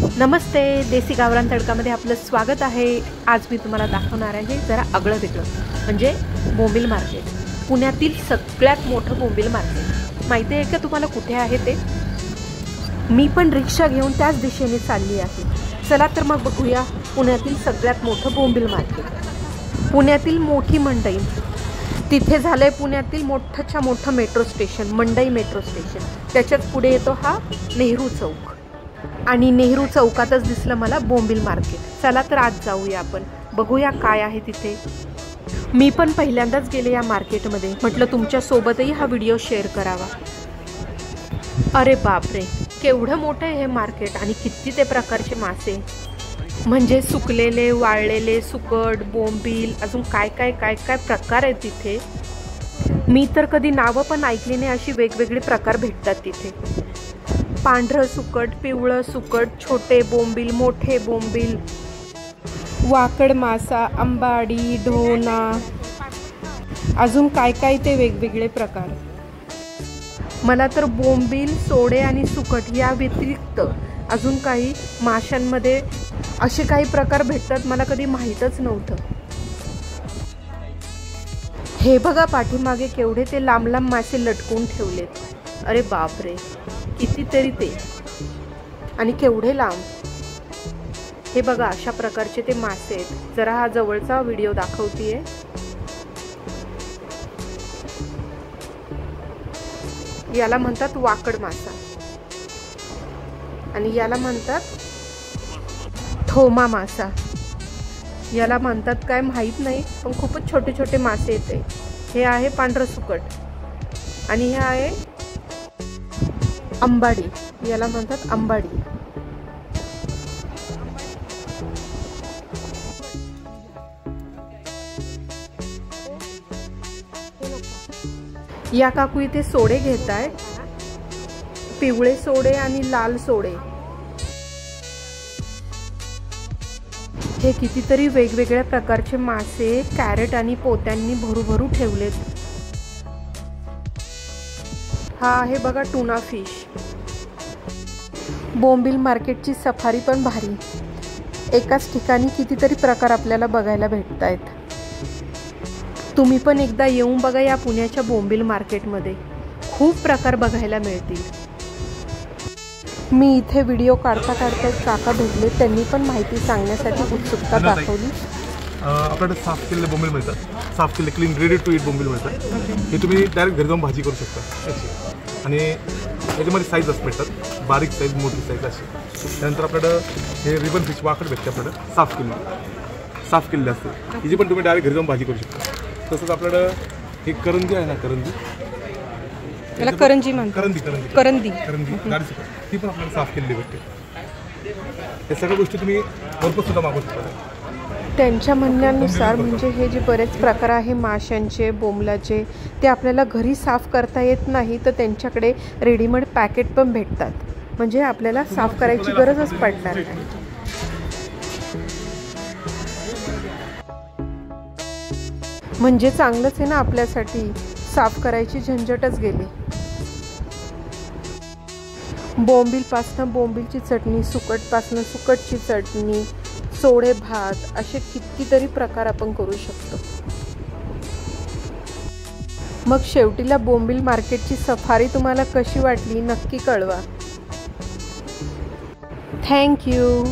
नमस्ते, देसी गावरान तडकामध्ये आपलं स्वागत आहे। आज मी तुम्हाला दाखवणार आहे जरा आगळं वेगळं म्हणजे बोंबील मार्केट। पुण्यातील सगळ्यात मोठं बोंबील मार्केट माहिती आहे का तुम्हाला कुठे आहे ते? मी पण रिक्षा घेऊन त्याच दिशेने चालली आहे। चला तर मग बघूया पुण्यातील सगळ्यात मोठं बोंबील मार्केट। पुण्यातील मोठी मंडई, तिथे झालंय पुण्यातील मोठंच्या मोठं मेट्रो स्टेशन, मंडई मेट्रो स्टेशन। त्याच्याच पुढे येतो हा नेहरू चौक आणि नेहरू चौकातच दिसलं मला बोंबील मार्केट। चला तर आज जाऊया, आपण बघूया काय आहे तिथे। मी पण पहिल्यांदाच गेले या मार्केटमध्ये, म्हटलं तुमच्या सोबतही हा व्हिडिओ शेअर करावा। अरे बापरे, केवढं मोठं आहे हे मार्केट आणि किती ते प्रकारचे मासे, म्हणजे सुकलेले, वाळलेले, सुकट, बोंबील, अजून काय काय काय काय प्रकार आहेत तिथे। मी तर कधी नावं पण ऐकली नाही, अशी वेगवेगळे प्रकार भेटतात तिथे। पांढरं सुकट, पिवळं सुकट, छोटे बोंबील, मोठे बोंबील, वाकड मासा, अंबाडी, ढोना, अजून काय काय ते वेगवेगळे प्रकार। मला तर बोंबील, सोडे आणि सुकट या व्यतिरिक्त अजून काही माशांमध्ये असे काही प्रकार भेटतात, मला कधी माहीतच नव्हतं। हे बघा पाठीमागे केवढे ते लांब लांब मासे लटकून ठेवलेत। अरे बापरे, कितीतरी ते, आणि केवढे लांब। हे बघा अशा प्रकारचे ते मासे आहेत। जरा हा जवळचा व्हिडिओ दाखवतीये। याला म्हणतात वाकड मासा आणि याला म्हणतात ठोमा मासा। याला म्हणतात काय माहित नाही, पण खूपच छोटे छोटे मासे येते। हे आहे पांढरं सुकट आणि हे आहे अंबाडी, याला म्हणतात अंबाडी। या काकू इथे सोडे घेत आहेत, पिवळे सोडे आणि लाल सोडे। हे कितीतरी वेगवेगळ्या प्रकारचे मासे कॅरेट आणि पोत्यांनी भरू ठेवलेत। हा आहे बघा टुना फिश। बोंबील मार्केटची सफारी पण भारी, एकाच ठिकाणी कितीतरी प्रकार आपल्याला बघायला भेटत आहेत। तुम्ही पण एकदा येऊन बघा या पुण्याच्या बोंबील मार्केटमध्ये, खूप प्रकार बघायला मिळतील। मी इथे व्हिडिओ काढता काका भेटले, त्यांनी पण माहिती सांगण्यासाठी उत्सुकता दाखवली। आपल्याकडे साफ केलेले बोंबील मिळतात, साफ केलेले क्लीन रेडी टू ईट बोंबील मिळतात। हे तुम्ही डायरेक्ट घरी जाऊन भाजी करू शकता याची, आणि याच्यामध्ये साईज असं भेटतात, बारीक साईज, मोठी साईज अशी। त्यानंतर आपल्याकडं हे रिबन फिश वाकड भेटते आपल्याकडं, साफ केलेले असते, हिची पण तुम्ही डायरेक्ट घरी जाऊन भाजी करू शकता। तसंच आपल्याकडं हे करंदी आहे ना, करंदी ती पण आपल्याला साफ केलेली भेटते। हे सगळ्या गोष्टी तुम्ही घरपोच सुद्धा मागवू शकता। त्यांच्या म्हणण्यानुसार म्हणजे हे जे बरेच प्रकार आहे माशांचे, बोंबलाचे, ते आपल्याला घरी साफ करता येत नाही, तर त्यांच्याकडे रेडीमेड पॅकेट पण भेटतात, म्हणजे आपल्याला साफ करायची गरजच पडणार नाही। म्हणजे चांगलंच आहे ना आपल्यासाठी, साफ करायची झंझटच गेली। बोंबीलपासनं बोंबीलची चटणी, सुकटपासनं सुकटची चटणी, सोडे भात, असे कितीतरी प्रकार आपण करू शकतो। मग शेवटीला बोंबील मार्केटची सफारी तुम्हाला कशी वाटली नक्की कळवा। Thank you.